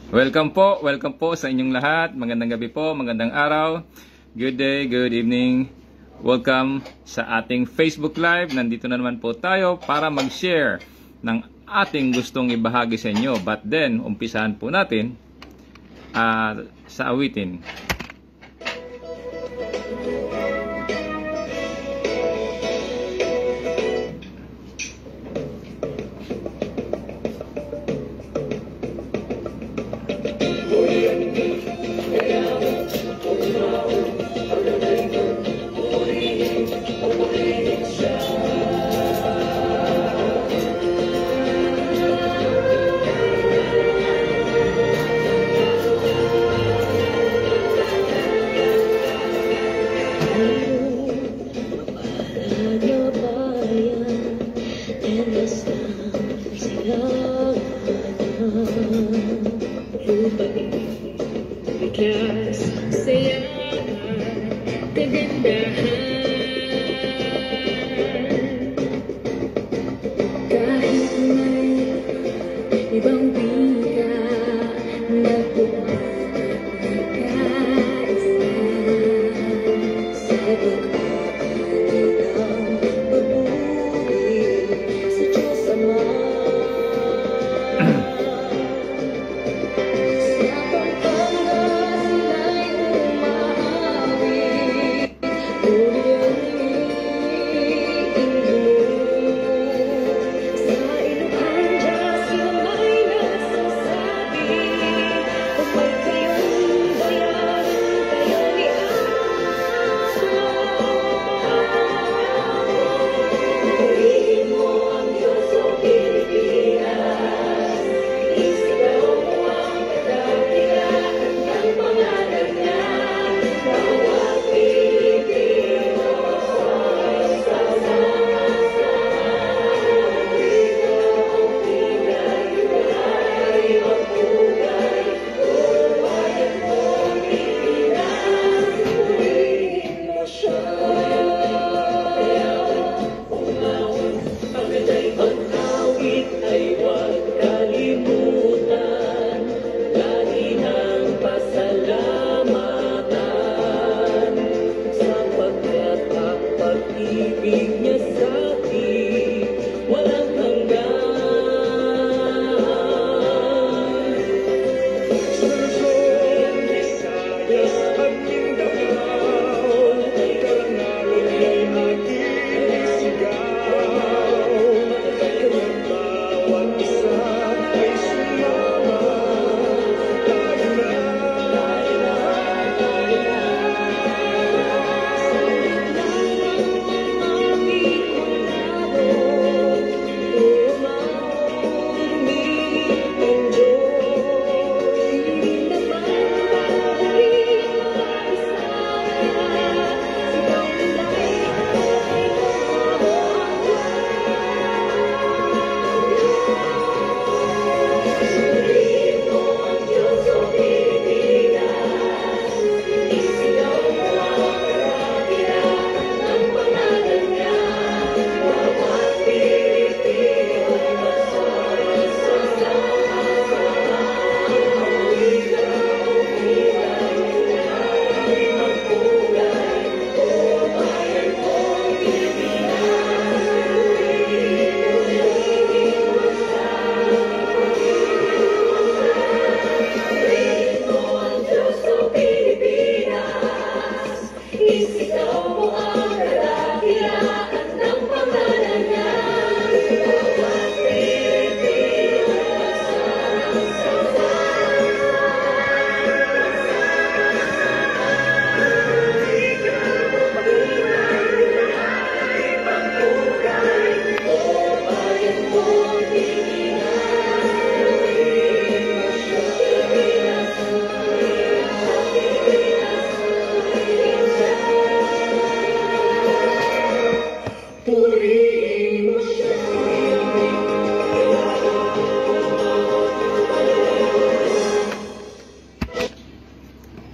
Welcome po sa inyong lahat. Magandang gabi po, magandang araw. Good day, good evening. Welcome sa ating Facebook Live. Nandito na naman po tayo para mag-share ng ating gustong ibahagi sa inyo. But then, umpisahan po natin sa awitin.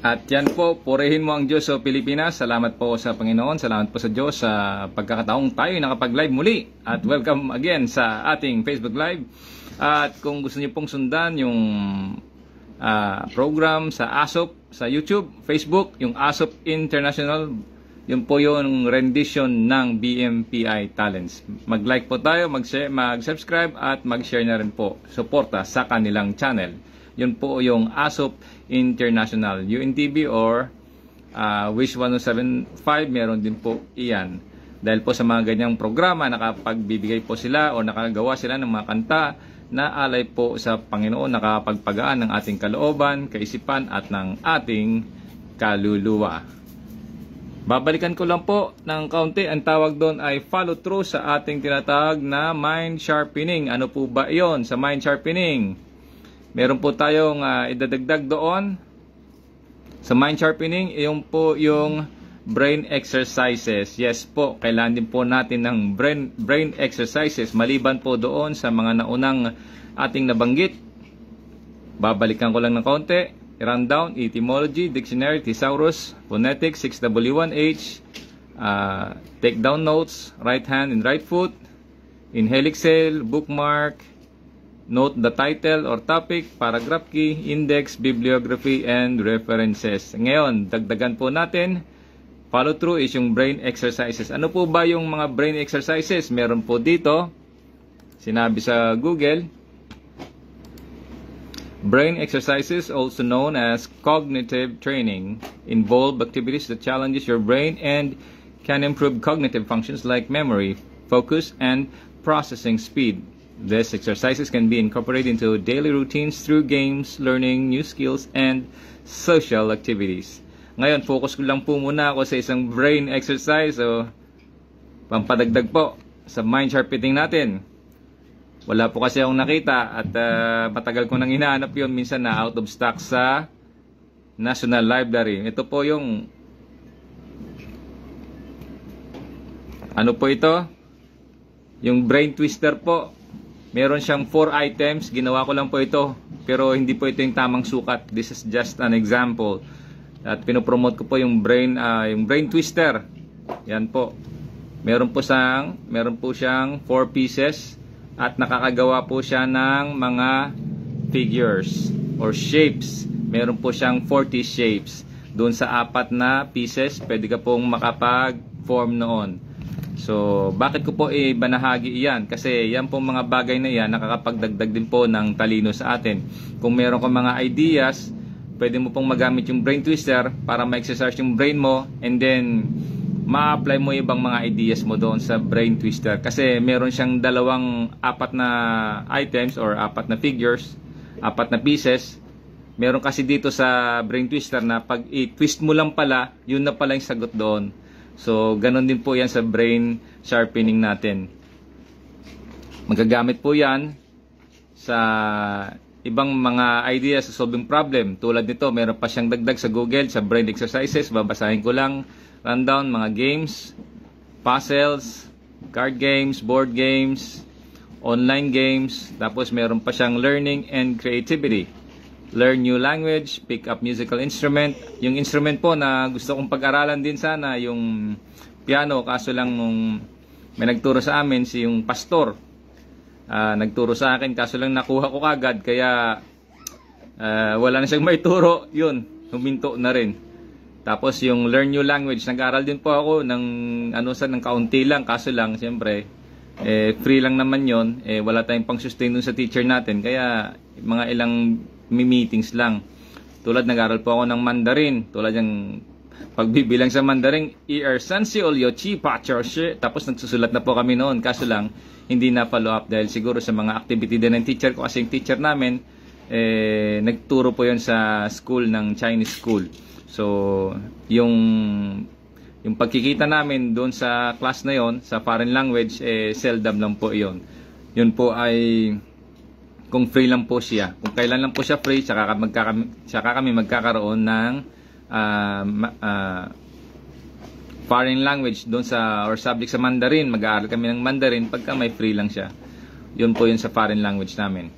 At yan po, purihin mo ang Diyos o Pilipinas. Salamat po sa Panginoon. Salamat po sa Diyos sa pagkakataong tayo nakapag-live muli. At welcome again sa ating Facebook Live. At kung gusto niyo pong sundan yung program sa ASOP, sa YouTube, Facebook, yung ASOP International. Yun po yung rendition ng BMPI Talents. Mag-like po tayo, mag-share, mag-subscribe at mag-share na rin po. Suporta sa kanilang channel. Yun po yung ASOP International, UNTV or Wish 1075, meron din po iyan. Dahil po sa mga ganyang programa, nakapagbibigay po sila o nakagawa sila ng mga kanta na alay po sa Panginoon, nakapagpagaan ng ating kalooban, kaisipan at ng ating kaluluwa. Babalikan ko lang po ng kaunti. Ang tawag doon ay follow through sa ating tinatawag na mind sharpening. Ano po ba iyon sa mind sharpening? Meron po tayong idadagdag doon sa mind sharpening. Iyon po yung brain exercises. Yes po, kailangan din po natin ng brain exercises maliban po doon sa mga naunang ating nabanggit. Babalikan ko lang ng kaunti. Rundown, etymology, dictionary, thesaurus, phonetics, 6W1H, take down notes, right hand and right foot, inhale, exhale, bookmark, note the title or topic, paragraph key, index, bibliography, and references. Ngayon, dagdagan po natin. Follow through is yung brain exercises. Ano po ba yung mga brain exercises? Meron po dito, sinabi sa Google, brain exercises, also known as cognitive training, involve activities that challenges your brain and can improve cognitive functions like memory, focus, and processing speed. These exercises can be incorporated into daily routines through games, learning new skills, and social activities. Ngayon, focus ko lang po muna ako sa isang brain exercise. So, pampadagdag po sa mind sharpening natin. Wala po kasi akong nakita at matagal ko nang hinahanap yun. Minsan na out of stock sa National Library. Ito po yung ano po ito? Yung brain twister po. Meron siyang 4 items. Ginawa ko lang po ito. Pero hindi po ito yung tamang sukat. This is just an example. At pinopromote ko po yung brain twister. Yan po. Meron po siyang 4 pieces. At nakakagawa po siya ng mga figures or shapes. Meron po siyang 40 shapes. Doon sa 4 na pieces, pwede ka pong makapag-form noon. So, bakit ko po ibanahagi iyan? Kasi yan pong mga bagay na yan, nakakapagdagdag din po ng talino sa atin. Kung meron kang mga ideas, pwede mo pong magamit yung brain twister para ma-exercise yung brain mo, and then ma-apply mo ibang mga ideas mo doon sa brain twister. Kasi meron siyang 4 na items or 4 na figures, 4 na pieces. Meron kasi dito sa brain twister na pag i-twist mo lang pala, yun na pala yung sagot doon. So, ganun din po yan sa brain sharpening natin. Magagamit po yan sa ibang mga ideas sa solving problem. Tulad nito, meron pa siyang dagdag sa Google, sa brain exercises. Babasahin ko lang. Rundown, mga games, puzzles, card games, board games, online games. Tapos meron pa siyang learning and creativity. Learn new language, pick up musical instrument. Yung instrument po na gusto kong pag-aralan din sana, yung piano. Kaso lang nung may nagturo sa amin, yung pastor. Nagturo sa akin, kaso lang nakuha ko kagad. Kaya wala na siyang maituro. Yun, huminto na rin. Tapos yung learn new language, nag-aral din po ako ng kaunti lang, kaso lang siyempre free lang naman yon, wala tayong pang-sustain dun sa teacher natin, kaya mga ilang meetings lang. Tulad nag-aral po ako ng Mandarin, tulad yung pagbibilang sa Mandarin, sansi olyo chi pa chorse, tapos nagsusulat na po kami noon, kaso lang hindi na follow up dahil siguro sa mga activity din ng teacher ko, kasi yung teacher namin nagturo po yon sa school ng Chinese school. So, yung pagkikita namin doon sa class na yon, sa foreign language, seldom lang po yon. Yun po ay kung free lang po siya. Kung kailan lang po siya free, tsaka kami magkakaroon ng foreign language doon sa, or subject sa Mandarin. Mag-aaral kami ng Mandarin pagka may free lang siya. Yun po yun sa foreign language namin.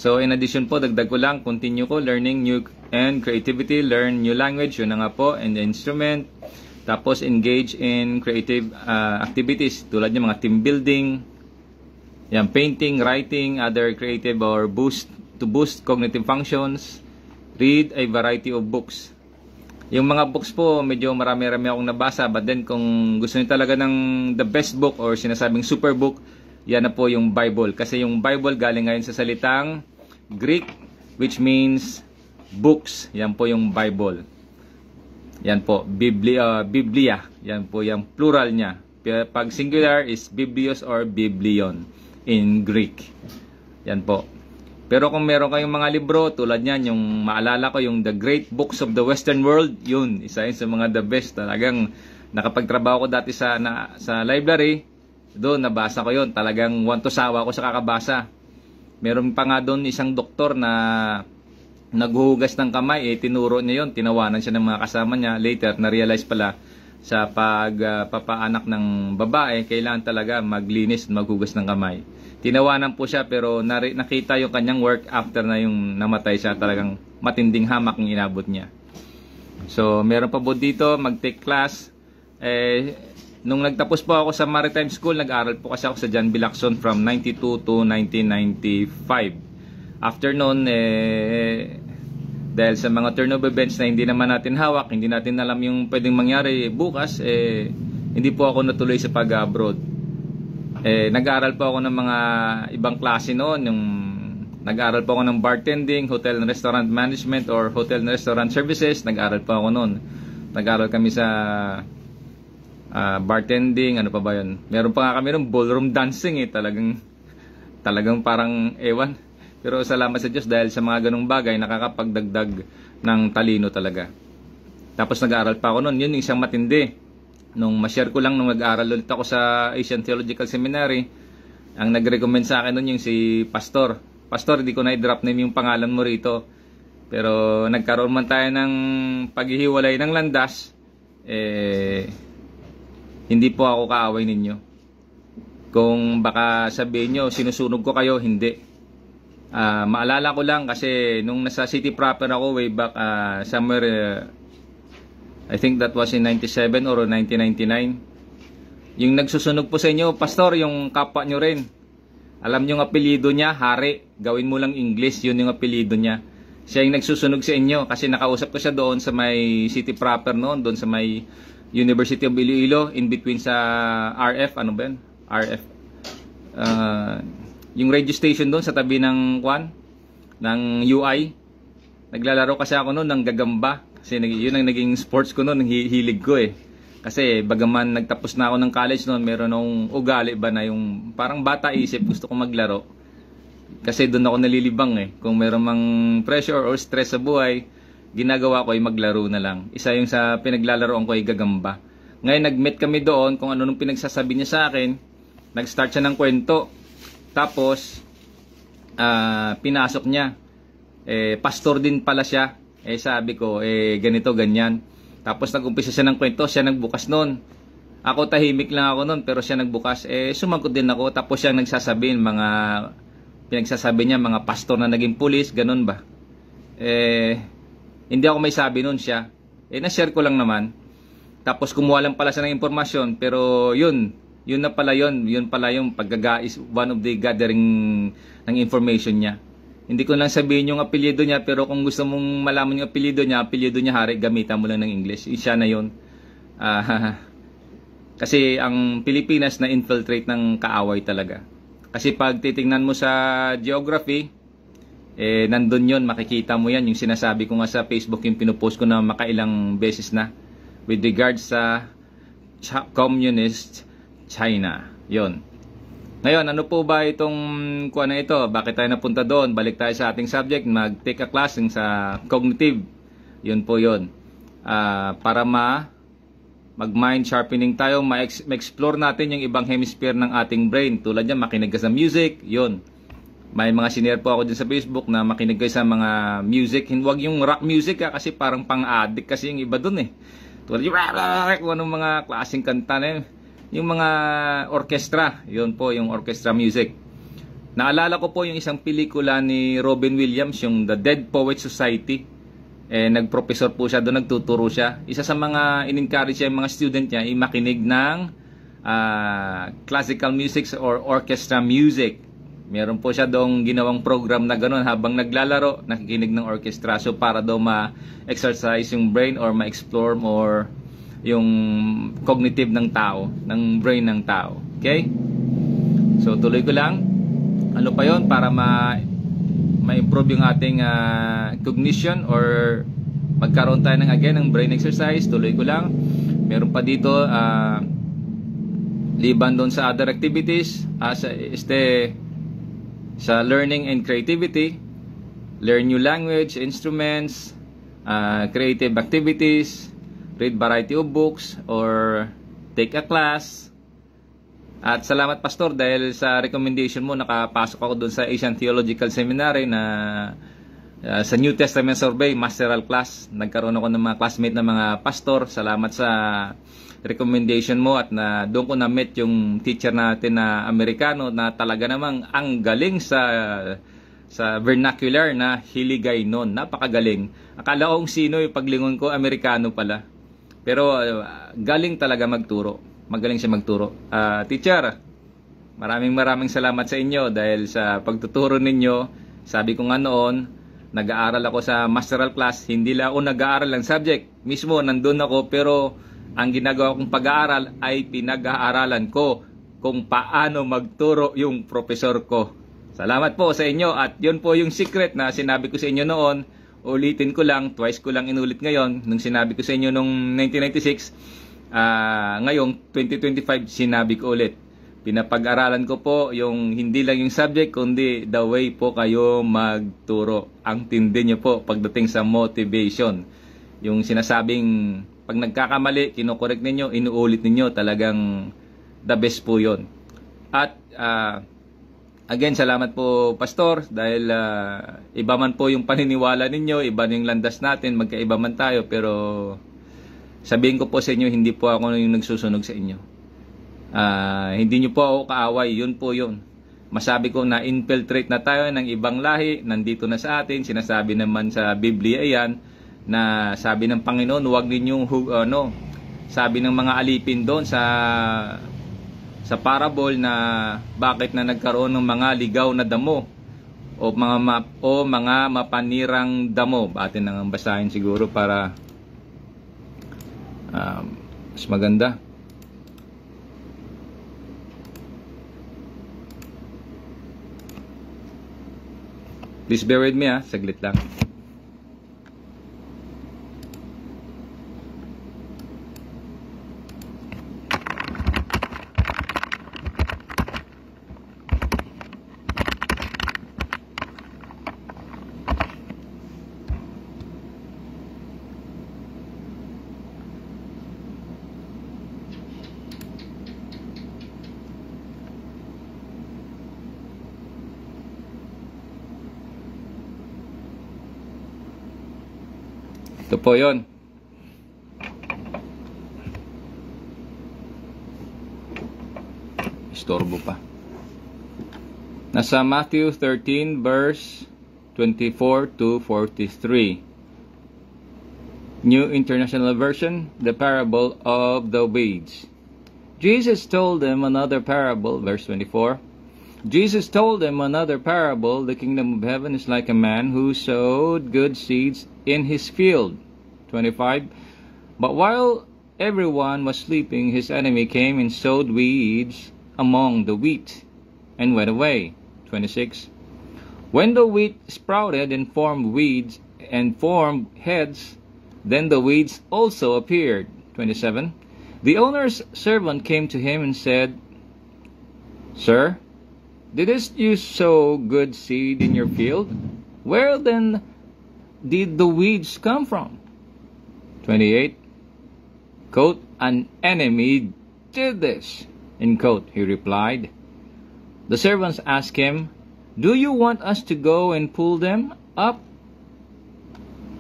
So, in addition po, dagdag ko lang, continue ko, learning new and creativity, learn new language, yun na nga po, and the instrument. Tapos, engage in creative activities, tulad ng mga team building, yan, painting, writing, other creative or to boost cognitive functions, read a variety of books. Yung mga books po, medyo marami-rami akong nabasa, but then kung gusto niyo talaga ng the best book or sinasabing super book, yan na po yung Bible. Kasi yung Bible galing ngayon sa salitang Greek, which means books. Yan po yung Bible. Yan po, Biblia. Yan po yung plural niya. Pag singular is Biblios or Biblion in Greek. Yan po. Pero kung meron kayong mga libro, tulad niyan, yung maalala ko, yung The Great Books of the Western World, yun, isa yun sa mga the best. Talagang nakapagtrabaho ko dati sa library, doon nabasa ko yun. Talagang want to sawa ko sa kakabasa. Meron pa nga doon isang doktor na naghuhugas ng kamay, tinuro niya yun, tinawanan siya ng mga kasama niya. Later, na-realize pala sa pagpapaanak ng babae, kailangan talaga maglinis, maghugas ng kamay. Tinawanan po siya, pero nakita yung kanyang work after na yung namatay siya. Talagang matinding hamak ang inabot niya. So, meron pa po dito, mag-take class. Nung nagtapos po ako sa Maritime School, nag-aral po kasi ako sa John B. Lacson from 92 to 1995. After noon, dahil sa mga turn of events na hindi naman natin hawak, hindi natin alam yung pwedeng mangyari bukas, hindi po ako natuloy sa pag-abroad. Nag-aaral po ako ng mga ibang klase noon. Nag-aaral po ako ng bartending, hotel and restaurant management or hotel and restaurant services. Nag-aaral po ako noon. Nag-aaral kami sa bartending, ano pa ba yun? Meron pa nga kami ng ballroom dancing talagang parang ewan. Pero salamat sa Diyos dahil sa mga ganung bagay nakakapagdagdag ng talino talaga. Tapos nag-aaral pa ako noon. Yun yung isang matindi. Nung ma-share ko lang nung nag-aaral ulit ako sa Asian Theological Seminary, ang nag-recommend sa akin nun yung si Pastor. Pastor, hindi ko na i-drop name yung pangalan mo rito. Pero nagkaroon man tayo ng paghihiwalay ng landas, hindi po ako kaaway ninyo. Kung baka sabihin nyo, sinusunog ko kayo, hindi. Maalala ko lang kasi nung nasa city proper ako way back somewhere, I think that was in 97 or 1999. Yung nagsusunog po sa inyo, Pastor, yung kapwa nyo rin. Alam nyo yung apelido niya, Hari. Gawin mo lang English, yun yung apelido niya. Siya yung nagsusunog sa inyo kasi nakausap ko siya doon sa may city proper noon, doon sa may University of Iloilo, in between sa RF, ano ba yun? RF. Yung radio station doon sa tabi ng UI. Naglalaro kasi ako noon ng gagamba. Kasi yun ang naging sports ko noon, hilig ko Kasi bagaman nagtapos na ako ng college noon, meron akong ugali ba na yung parang bata isip, gusto ko maglaro. Kasi doon ako nalilibang Kung meron mang pressure or stress sa buhay, ginagawa ko ay maglaro na lang. Isa yung sa pinaglalaroan ko ay gagamba. Ngayon nag-meet kami doon, kung ano nung pinagsasabi niya sa akin, nag-start siya ng kwento. Tapos, pinasok niya. Pastor din pala siya. Sabi ko, ganito, ganyan. Tapos nag-umpisa siya ng kwento, siya nagbukas noon. Ako tahimik lang ako noon, pero siya nagbukas. Sumagot din ako, tapos siya nagsasabi, pinagsasabi niya, mga pastor na naging pulis, ganun ba? Hindi ako may sabi noon siya. Na-share ko lang naman. Tapos kumuha lang pala siya ng impormasyon, pero yun na pala yun. Yun pala yung is one of the gathering ng information niya. Hindi ko lang sabihin yung apelyido niya, pero kung gusto mong malaman yung apelyido niya Hari, gamitan mo lang ng English. Siya na yun. Kasi ang Pilipinas na infiltrate ng kaaway talaga. Kasi pag titingnan mo sa geography, nandun yun, makikita mo yan. Yung sinasabi ko nga sa Facebook, yung pinupost ko na makailang beses na. With regards sa Communist China. Yun. Ngayon, ano po ba itong kuha na ito? Bakit tayo napunta doon? Balik tayo sa ating subject, mag-take a class sa cognitive. Yun po yun. Para mag-mind sharpening tayo, ma-explore natin yung ibang hemisphere ng ating brain. Tulad yan, makinig ka sa music, yun. May mga sinare po ako din sa Facebook na makinig kayo sa mga music. Huwag yung rock music kasi parang pang-addict kasi yung iba doon Tulad yung kung anong mga klaseng kanta na yung mga orchestra, yun po yung orchestra music. Naalala ko po yung isang pelikula ni Robin Williams, yung The Dead Poets Society. Nagprofessor po siya doon, nagtuturo siya. Isa sa mga in-encourage yung mga student niya ay makinig ng classical music or orchestra music. Meron po siya doong ginawang program na gano'n habang naglalaro, nakikinig ng orchestra. So para daw ma-exercise yung brain or ma-explore or yung cognitive ng tao, ng brain ng tao. Okay? So tuloy ko lang. Ano pa yon para ma-improve yung ating cognition or magkaroon tayo ng brain exercise. Tuloy ko lang. Meron pa dito liban doon sa other activities sa learning and creativity, learn new language, instruments, creative activities, read variety of books, or take a class. At salamat Pastor dahil sa recommendation mo, nakapasok ako doon sa Asian Theological Seminary na sa New Testament Survey, Masteral Class. Nagkaroon ako ng mga classmate na mga pastor. Salamat sa recommendation mo at doon ko na-meet yung teacher natin na Amerikano na talaga namang ang galing sa vernacular na Hiligaynon. Napakagaling. Akala ko sino yung paglingon ko, Amerikano pala. Pero galing talaga magturo. Magaling siya magturo. Teacher, maraming salamat sa inyo dahil sa pagtuturo ninyo. Sabi ko nga noon, nag-aaral ako sa masteral class. Hindi lang ako nag-aaral ng subject. Mismo, nandun ako pero ang ginagawa kong pag-aaral ay pinag-aaralan ko kung paano magturo yung profesor ko. Salamat po sa inyo at yun po yung secret na sinabi ko sa inyo noon. Ulitin ko lang, twice ko lang inulit ngayon. Nung sinabi ko sa inyo nung 1996, ngayong 2025 sinabi ko ulit. Pinapag-aralan ko po yung hindi lang yung subject kundi the way po kayo magturo. Ang tindi nyo po pagdating sa motivation. Yung sinasabing pag nagkakamali, kinokorek ninyo, inuulit ninyo, talagang the best po yun. At again, salamat po Pastor dahil iba man po yung paniniwala ninyo, iba yung landas natin, magkaiba man tayo, pero sabihin ko po sa inyo, hindi po ako yung nagsusunog sa inyo. Hindi nyo po ako kaaway, yun po yun. Masabi ko na infiltrate na tayo ng ibang lahi, nandito na sa atin, sinasabi naman sa Biblia yan, na sabi ng Panginoon, huwag ninyong sabi ng mga alipin doon sa parable na bakit na nagkaroon ng mga ligaw na damo o mga mapanirang damo. Atin nang basahin siguro para mas maganda. Please bear with me saglit lang. Ito po yun. Istorbo pa. Nasa Matthew 13 verse 24 to 43. New International Version, the parable of the weeds. Jesus told them another parable, verse 24. Jesus told them another parable. The kingdom of heaven is like a man who sowed good seeds in his field. 25. But while everyone was sleeping, his enemy came and sowed weeds among the wheat and went away. 26. When the wheat sprouted and formed weeds and formed heads, then the weeds also appeared. 27. The owner's servant came to him and said, Sir, didst you sow good seed in your field? Where then did the weeds come from? 28. Quote, an enemy did this. In quote, he replied. The servants asked him, Do you want us to go and pull them up?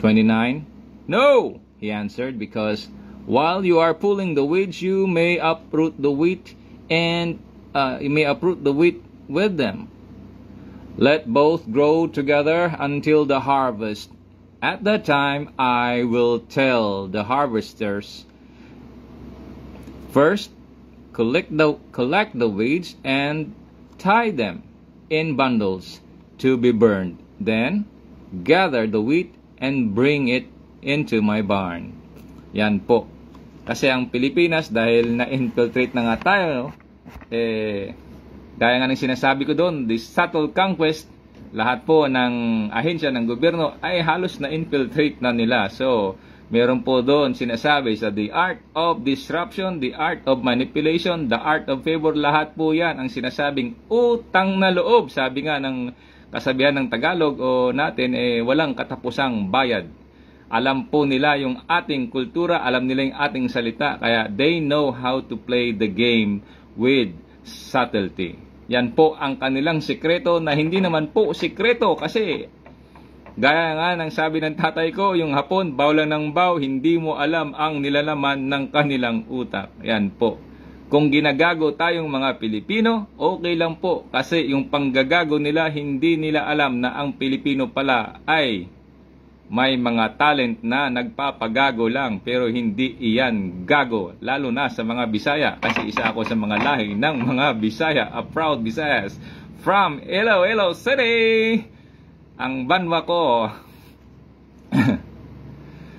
29. No, he answered, because while you are pulling the weeds, you may uproot the wheat and with them. Let both grow together until the harvest. At that time I will tell the harvesters, first collect the weeds and tie them in bundles to be burned. Then gather the wheat and bring it into my barn. Yan po. Kasi ang Pilipinas, dahil na-infiltrate na nga tayo, no? Gaya nga ng sinasabi ko doon, the subtle conquest, lahat po ng ahensya ng gobyerno ay halos na-infiltrate na nila. So, meron po doon sinasabi sa the art of disruption, the art of manipulation, the art of favor, lahat po yan ang sinasabing utang na loob. Sabi nga ng kasabihan ng Tagalog o natin, walang katapusang bayad. Alam po nila yung ating kultura, alam nila yung ating salita, kaya they know how to play the game with subtlety. Yan po ang kanilang sikreto na hindi naman po sikreto kasi gaya nga ng sabi ng tatay ko, yung hapon, baw lang ng baw, hindi mo alam ang nilalaman ng kanilang utak. Yan po. Kung ginagago tayong mga Pilipino, okay lang po kasi yung panggagago nila, hindi nila alam na ang Pilipino pala ay may mga talent na nagpapagago lang pero hindi iyan gago, lalo na sa mga Bisaya kasi isa ako sa mga lahi ng mga Bisaya, a proud Visayas from Iloilo City, ang banwa ko.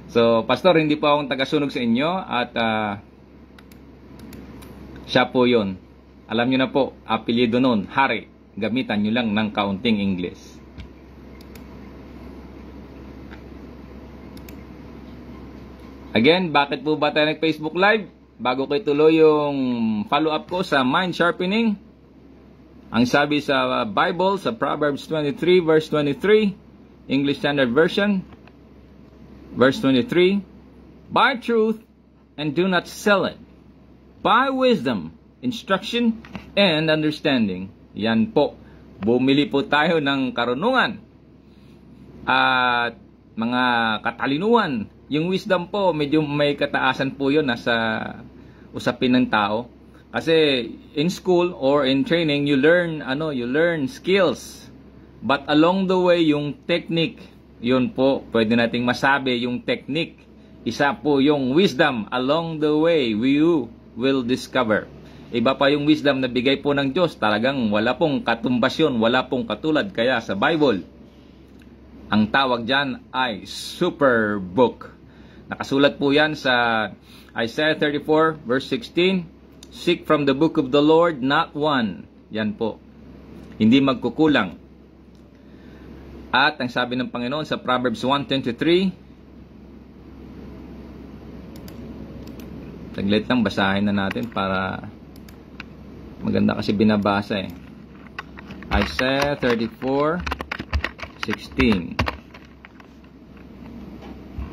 So, Pastor, hindi po akong tagasunog sa inyo at siya po yun. Alam nyo na po, apelyido nun, Hari. Gamitan nyo lang ng kaunting English. Again, bakit po ba tayo nag-Facebook Live? Bago ko ituloy yung follow-up ko sa mind sharpening, ang sabi sa Bible, sa Proverbs 23 verse 23, English Standard Version, verse 23, buy truth and do not sell it. Buy wisdom, instruction, and understanding. Yan po. Bumili po tayo ng karunungan at mga katalinuhan. Yung wisdom po, medyo may kataasan po yun nasa usapin ng tao. Kasi in school or in training, you learn skills. But along the way, yung technique, yun po, pwede nating masabi yung technique. Isa po yung wisdom. Along the way, you will discover. Iba pa yung wisdom na bigay po ng Diyos. Talagang wala pong katumbasyon, wala pong katulad. Kaya sa Bible, ang tawag dyan ay super book. Nakasulat po yan sa Isaiah 34 verse 16. Seek from the book of the Lord, not one. Yan po. Hindi magkukulang. At ang sabi ng Panginoon sa Proverbs 1:23. Saglit lang, basahin na natin para maganda kasi binabasa eh. Isaiah 34:16.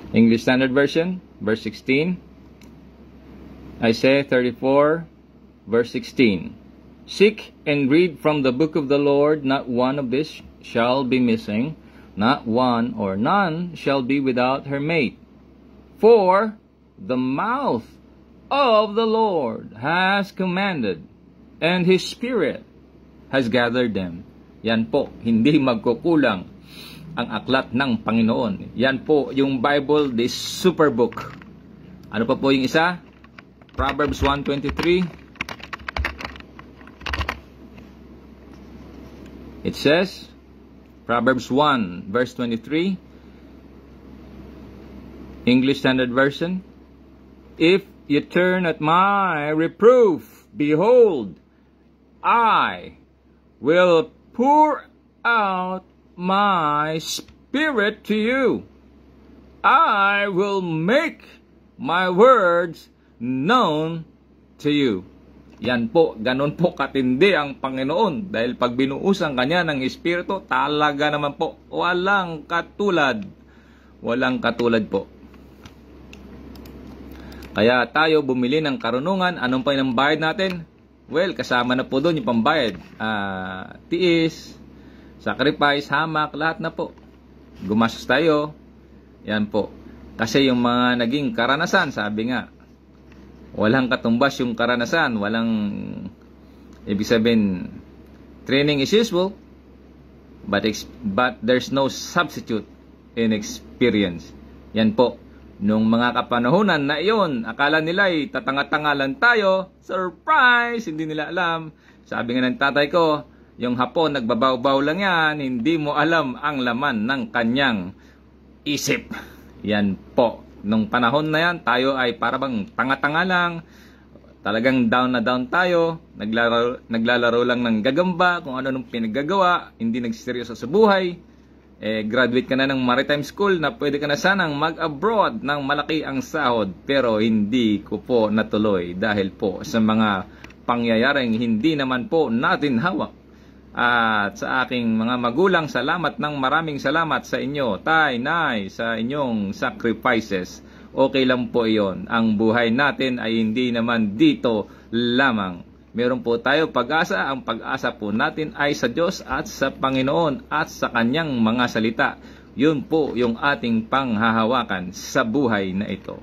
English Standard Version, verse 16. Isaiah 34, verse 16. Seek and read from the book of the Lord, not one of this shall be missing, not one or none shall be without her mate. For the mouth of the Lord has commanded, and His Spirit has gathered them. Yan po, hindi magkukulang ang aklat ng Panginoon. Yan po yung Bible, the super book. Ano pa po yung isa? Proverbs 1:23. It says, Proverbs 1 verse 23, English Standard Version, if you turn at my reproof, behold, I will pour out my spirit to you. I will make my words known to you. Yan po, ganun po katindi ang Panginoon. Dahil pag binuusan kanya ng Espiritu, talaga naman po, walang katulad. Walang katulad po. Kaya tayo bumili ng karunungan. Anong pa yung bayad natin? Well, kasama na po doon yung pambayad. Tiis, sacrifice, hamak, lahat na po. Gumastos tayo. Yan po. Kasi yung mga naging karanasan, sabi nga, walang katumbas yung karanasan. Walang, ibig sabihin, training is useful, but there's no substitute in experience. Yan po. Nung mga kapanahunan na iyon, akala nila ay tatanga-tanga lang tayo. Surprise! Hindi nila alam. Sabi nga ng tatay ko, Yung hapon, nagbabaw-baw lang yan, hindi mo alam ang laman ng kanyang isip. Yan po. Nung panahon na yan, tayo ay parabang tanga-tanga lang, talagang down na down tayo, naglalaro lang ng gagamba, kung ano nung pinaggagawa, hindi nagsiseryoso sa buhay. Graduate ka na ng maritime school na pwede ka na sanang mag-abroad ng malaki ang sahod, pero hindi ko po natuloy dahil po sa mga pangyayaring hindi naman po natin hawak. At sa aking mga magulang, maraming salamat sa inyo, Tay, Nay, sa inyong sacrifices. Okay lang po iyon. Ang buhay natin ay hindi naman dito lamang. Meron po tayo pag-asa. Ang pag-asa po natin ay sa Diyos at sa Panginoon at sa Kanyang mga salita. Yun po yung ating panghahawakan sa buhay na ito.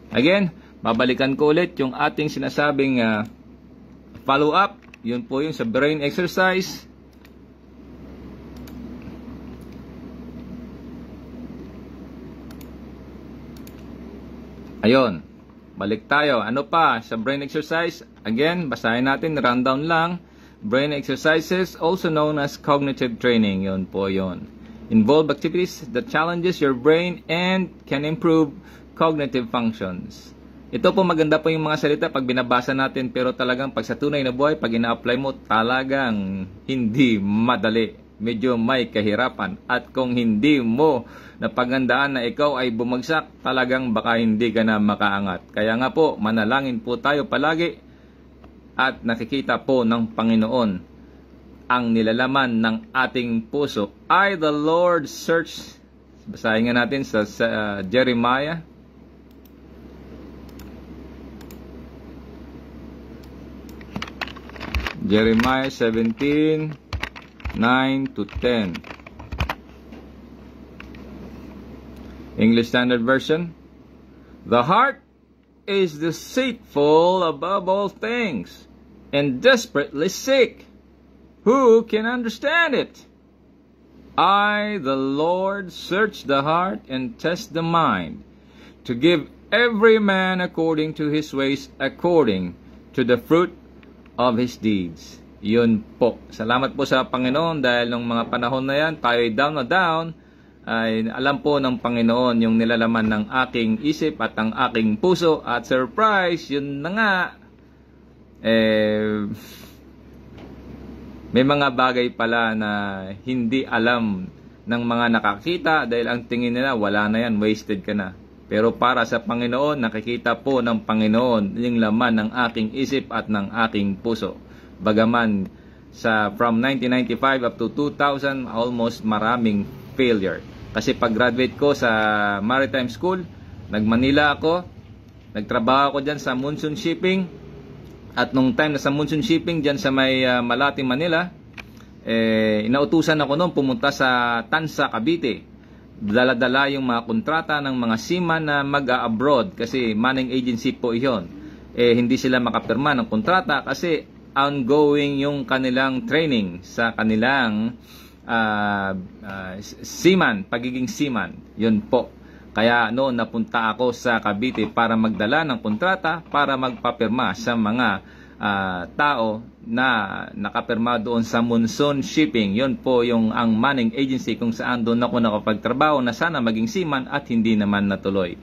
Again, babalikan ko ulit yung ating sinasabing follow-up. Yun po yung sa brain exercise. Ayun, balik tayo. Ano pa sa brain exercise? Again, basahin natin, rundown lang. Brain exercises, also known as cognitive training. Yun po yun. Involve activities that challenges your brain and can improve cognitive functions. Ito po, maganda po yung mga salita pag binabasa natin, pero talagang pag sa tunay na buhay, pag ina-apply mo, talagang hindi madali. Medyo may kahirapan. At kung hindi mo napagandaan na ikaw ay bumagsak, talagang baka hindi ka na makaangat. Kaya nga po, manalangin po tayo palagi at nakikita po ng Panginoon ang nilalaman ng ating puso. I, the Lord, search. Basahin nga natin sa Jeremiah. Jeremiah 17, 9 to 10. English Standard Version. The heart is deceitful above all things and desperately sick. Who can understand it? I, the Lord, search the heart and test the mind, to give every man according to his ways, according to the fruit of his deeds. Yun po. Salamat po sa Panginoon dahil nung mga panahon na yan, tayo down na down, ay alam po ng Panginoon yung nilalaman ng aking isip at ang aking puso. At surprise, yun na nga, may mga bagay pala na hindi alam ng mga nakakita dahil ang tingin nila, wala na yan, wasted ka na. Pero para sa Panginoon, nakikita po ng Panginoon yung laman ng aking isip at ng aking puso. Bagaman from 1995 up to 2000, almost maraming failure. Kasi pag-graduate ko sa maritime school, nag-Manila ako, nagtrabaho ako dyan sa Monsoon Shipping. At nung time na sa Monsoon Shipping, dyan sa may Malate, Manila, inautusan ako noon pumunta sa Tansa, Cavite. Dala-dala yung mga kontrata ng mga seaman na mag-abroad kasi manning agency po iyon. Hindi sila makapirma ng kontrata kasi ongoing yung kanilang training sa kanilang seaman, pagiging seaman. Yun po. Kaya noon napunta ako sa Cavite para magdala ng kontrata para magpapirma sa mga tao na nakapirma doon sa Monsoon Shipping. Yun po yung ang manning agency kung saan doon ako nakapagtrabaho na sana maging seaman at hindi naman natuloy.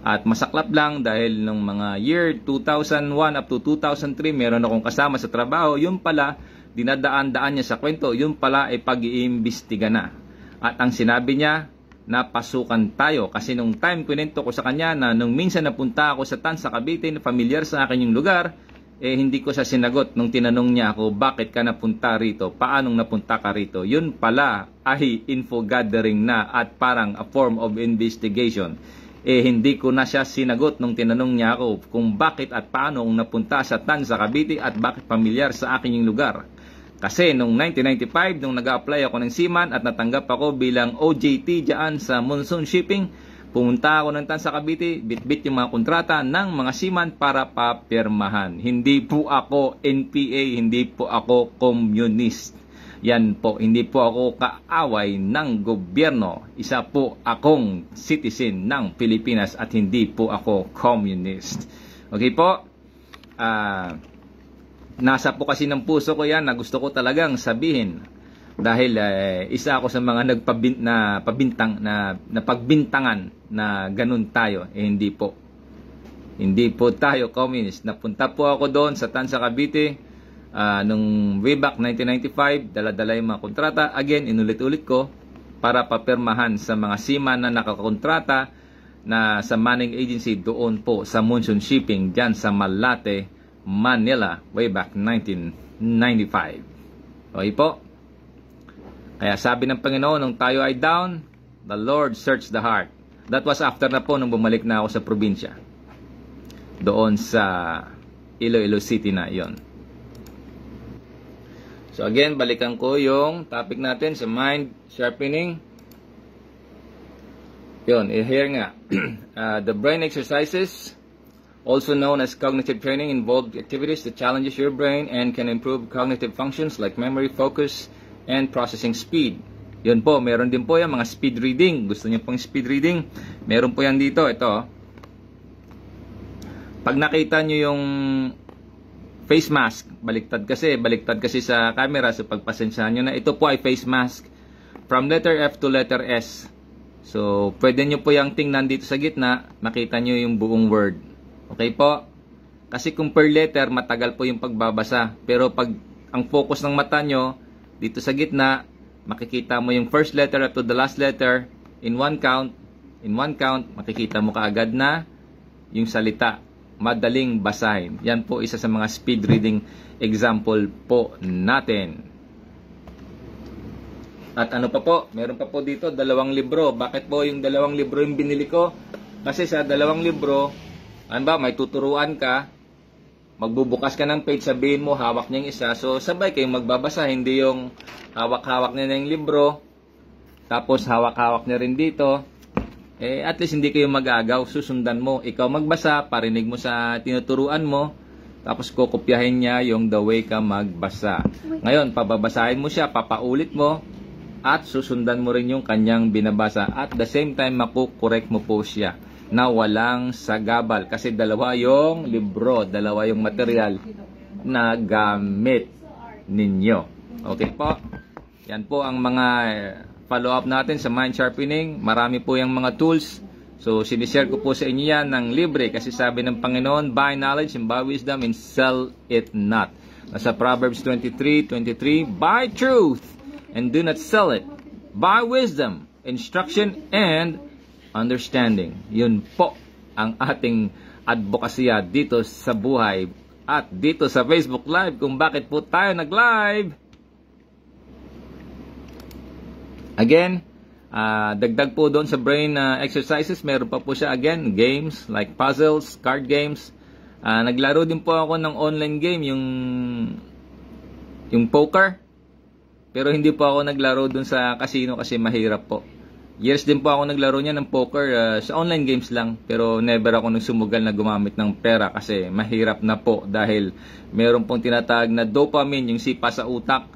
At masaklap lang dahil nung mga year 2001 up to 2003, meron akong kasama sa trabaho. Yun pala, dinadaan-daan niya sa kwento, yun pala ay pag-iimbestiga na. At ang sinabi niya, napasukan tayo. Kasi nung time, kwento ko sa kanya na nung minsan napunta ako sa Tansa, Cavite, na familiar sa akin yung lugar, hindi ko siya sinagot nung tinanong niya ako, bakit ka napunta rito? Paanong napunta ka rito? Yun pala ay info gathering na at parang a form of investigation. Hindi ko na siya sinagot nung tinanong niya ako kung bakit at paano napunta sa Tansa, Cavite at bakit pamilyar sa akin yung lugar. Kasi nung 1995, nung nag-apply ako ng seaman at natanggap ako bilang OJT dyan sa Monsoon Shipping, pumunta ako ng Tansa, Cavite, bit-bit yung mga kontrata ng mga seaman para papirmahan. Hindi po ako NPA, hindi po ako communist. Yan po, hindi po ako kaaway ng gobyerno. Isa po akong citizen ng Pilipinas at hindi po ako communist. Okay po? nasa po kasi ng puso ko yan na gusto ko talagang sabihin. Dahil isa ako sa mga pagbintangan na ganun tayo. Hindi po. Hindi po tayo communist. Napunta po ako doon sa Tansa, Cavite nung way back 1995. Dala-dala yung mga kontrata. Again, inulit-ulit ko para papirmahan sa mga seaman na nakakontrata na sa Manning Agency doon po sa Monsoon Shipping dyan sa Malate, Manila way back 1995. Okay po. Kaya sabi ng Panginoon, nung tayo ay down, the Lord searched the heart. That was after na po nung bumalik na ako sa probinsya. Doon sa Iloilo City na yon. So again, balikan ko yung topic natin sa mind sharpening. Yun, here nga. The brain exercises, also known as cognitive training, involve activities that challenges your brain and can improve cognitive functions like memory, focus, and processing speed. Yun po, meron din po yung mga speed reading. Gusto niyo pong speed reading? Meron po yan dito. Ito. Pag nakita niyo yung face mask, baliktad kasi sa camera, so pagpasensyahan nyo na ito po ay face mask from letter F to letter S. So, pwede nyo po yung tingnan dito sa gitna, makita nyo yung buong word. Okay po? Kasi kung per letter, matagal po yung pagbabasa. Pero pag ang focus ng mata nyo, dito sa gitna, makikita mo yung first letter up to the last letter in one count, makikita mo kaagad na yung salita. Madaling basahin. Yan po isa sa mga speed reading example po natin. At ano pa po, meron pa po dito, 2 libro. Bakit po yung 2 libro yung binili ko? Kasi sa 2 libro, ano ba, may tuturuan ka, magbubukas ka ng page, sabihin mo, hawak niya yung isa. So, sabay kayong magbabasa, hindi yung hawak-hawak niya na yung libro, tapos hawak-hawak niya rin dito. At least hindi kayo mag-agaw, susundan mo. Ikaw magbasa, parinig mo sa tinuturuan mo, tapos kukopyahin niya yung the way ka magbasa. Ngayon, pababasahin mo siya, papaulit mo, at susundan mo rin yung kanyang binabasa. At the same time, makukorek mo po siya na walang sagabal. Kasi 2 yung libro, 2 yung material na gamit ninyo. Okay po? Yan po ang mga follow-up natin sa mind sharpening. Marami po yung mga tools. So, sinishare ko po sa inyo yan ng libre. Kasi sabi ng Panginoon, buy knowledge and buy wisdom and sell it not. Nasa Proverbs 23:23, buy truth and do not sell it. Buy wisdom, instruction, and understanding. Yun po ang ating advokasya dito sa buhay at dito sa Facebook Live kung bakit po tayo nag-live. Again, dagdag po doon sa brain exercises, meron pa po siya again, games like puzzles, card games. Naglaro din po ako ng online game, yung poker. Pero hindi po ako naglaro doon sa casino kasi mahirap po. Years din po ako naglaro niya ng poker sa online games lang. Pero never ako nagsumugal na gumamit ng pera kasi mahirap na po. Dahil meron pong tinatawag na dopamine, yung sipa sa utak.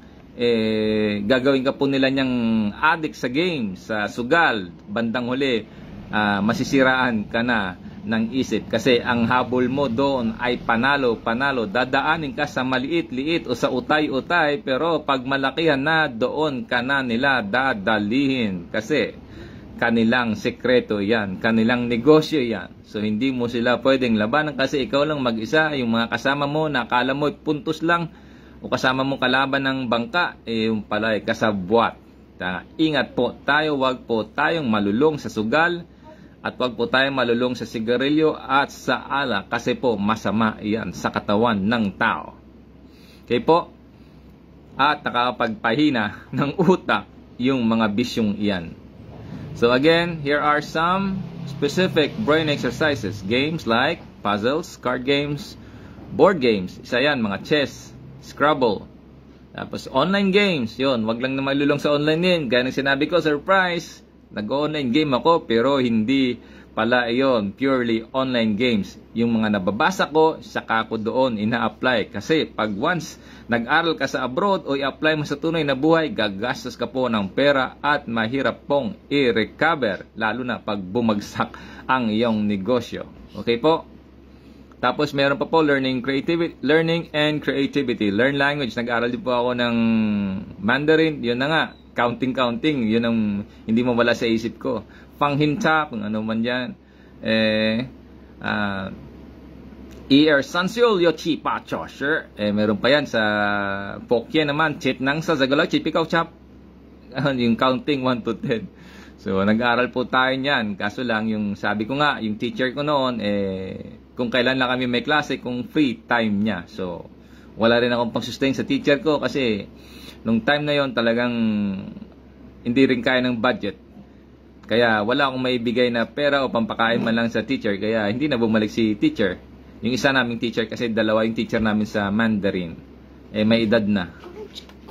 Gagawin ka po nila niyang addict sa game, sa sugal. Bandang huli, masisiraan ka na ng isip. Kasi ang habol mo doon ay panalo. Dadaanin ka sa maliit-liit o sa utay-utay. Pero pag malakihan na, doon ka na nila dadalihin. Kasi kanilang sekreto yan. Kanilang negosyo yan. So hindi mo sila pwedeng labanan kasi ikaw lang mag-isa. Yung mga kasama mo, nakala mo puntos lang. O kasama mo kalaban ng bangka, yung pala ay kasabwat. Ingat po tayo, wag po tayong malulong sa sugal. At wag po tayong malulong sa sigarilyo at sa alak kasi po masama iyan sa katawan ng tao. Okay po? At nakakapagpahina ng utak yung mga bisyong iyan. So again, here are some specific brain exercises. Games like puzzles, card games, board games. Isa yan, mga chess, Scrabble. Tapos online games, yun. Wag lang na malulong sa online din. Gaya ng sinabi ko, surprise! Nag-online game ako pero hindi pala iyon purely online games. Yung mga nababasa ko, saka ko doon ina-apply. Kasi pag once nag-aral ka sa abroad o i-apply mo sa tunay na buhay, gagastos ka po ng pera at mahirap pong i-recover. Lalo na pag bumagsak ang iyong negosyo. Okay po? Tapos meron pa po learning and creativity. Learn language. Nag-aral din po ako ng Mandarin. Yun na nga, counting. Yun ang hindi mawala sa isip ko. Panghinta, kung ano man yan. Sanseol yochi pacho. Sure. Meron pa yan sa Pokya naman. Chit nang sa Zagalaw, chip ikaw chap. Yung counting 1 to 10. So, nag-aaral po tayo niyan. Kaso lang, yung sabi ko nga, yung teacher ko noon, kung kailan lang kami may klase, kung free time niya. So, wala rin akong pang-sustain sa teacher ko kasi nung time na yon talagang hindi rin kaya ng budget. Kaya wala akong maibigay na pera o pampakain man lang sa teacher. Kaya hindi na bumalik si teacher. Yung isa naming teacher kasi dalawa yung teacher namin sa Mandarin. May edad na.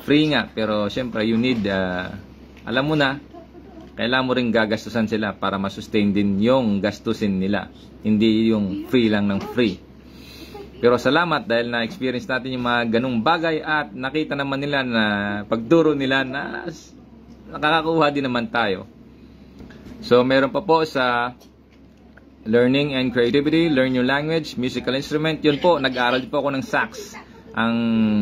Free nga, pero syempre you need, alam mo na, kailangan mo rin gagastusan sila para masustain din yung gastusin nila. Hindi yung free lang ng free. Pero salamat dahil na-experience natin yung mga ganung bagay at nakita naman nila na pagturo nila na nakakakuha din naman tayo. So meron pa po sa learning and creativity, learn new language, musical instrument. Yun po, nag-aaral po ako ng sax. Ang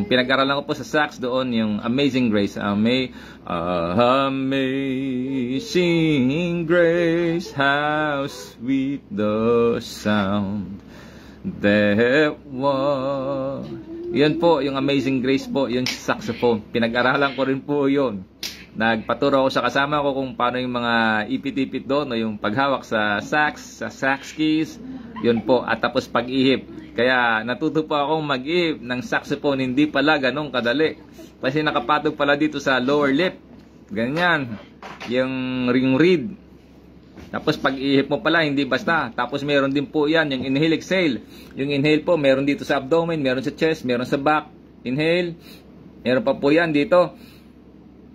pinag-aralan ko po sa sax doon yung Amazing Grace. Amazing Grace, how sweet the sound that was. Yan po, yung Amazing Grace po, yung saxophone. Pinag-aralan ko rin po yun. Nagpaturo ako sa kasama ko kung paano yung mga ipit-ipit doon o yung paghawak sa sax keys. Yun po, at tapos pag-ihip. Kaya natuto po akong mag-ihip ng saxophone, hindi pala ganun kadali. Kasi nakapatog pala dito sa lower lip. Ganyan. Yung ring reed. Tapos pag-ihip mo pala, hindi basta. Tapos meron din po yan, yung inhale, exhale. Yung inhale po, meron dito sa abdomen, meron sa chest, meron sa back. Inhale. Meron pa po yan dito.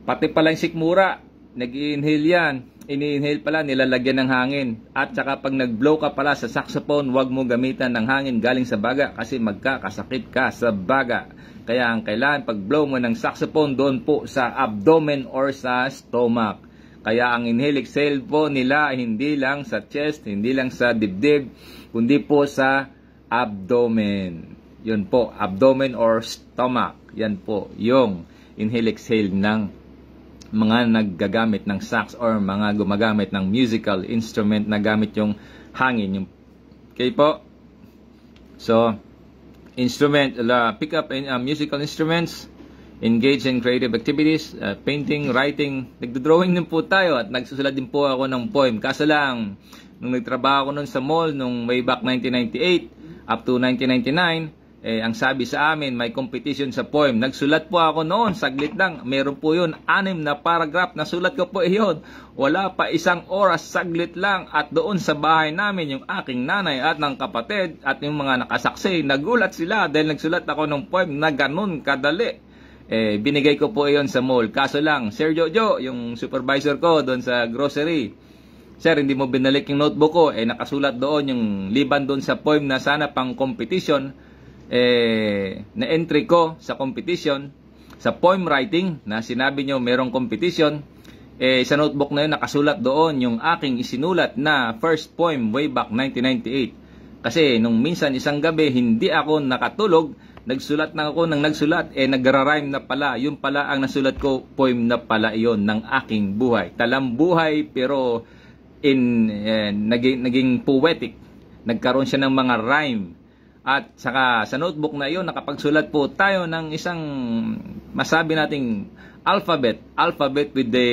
Pati pala yung sikmura, nag-inhale yan. Ini-inhale pala, nilalagyan ng hangin. At saka pag nag-blow ka pala sa saxophone, huwag mo gamitan ng hangin galing sa baga kasi magkakasakit ka sa baga. Kaya ang kailangan pag-blow mo ng saxophone doon po sa abdomen or sa stomach. Kaya ang inhale-exhale po nila hindi lang sa chest, hindi lang sa dibdib, kundi po sa abdomen. Yun po, abdomen or stomach. Yan po, yung inhale-exhale ng mga naggagamit ng sax or mga gumagamit ng musical instrument na gamit yung hangin. Okay po? So, pick up musical instruments, engage in creative activities, painting, writing, nagdodrawing din po tayo at nagsusulat din po ako ng poem. Kaso lang, nung nagtrabaho ako nun sa mall, nung way back 1998 up to 1999, ang sabi sa amin, may competition sa poem. Nagsulat po ako noon, saglit lang. Meron po yun, 6 na paragraph. Nasulat ko po yun. Wala pa 1 oras, saglit lang. At doon sa bahay namin, yung aking nanay at ng kapatid at yung mga nakasaksi, nagulat sila dahil nagsulat ako ng poem na ganun kadali. Binigay ko po yun sa mall. Kaso lang, Sir Jojo, yung supervisor ko doon sa grocery, Sir, hindi mo binalik yung notebook ko. Nakasulat doon yung liban doon sa poem na sana pang competition. Na entry ko sa competition sa poem writing na sinabi nyo merong competition, sa notebook na yun nakasulat doon yung aking isinulat na first poem way back 1998. Kasi nung minsan isang gabi hindi ako nakatulog, nagsulat na ako ng nagsulat, nagra-rhyme na pala, yun pala ang nasulat ko, poem na pala iyon ng aking buhay, talambuhay pero naging poetic, nagkaroon siya ng mga rhyme. At saka sa notebook na iyon, nakapagsulat po tayo ng isang masabi nating alphabet with the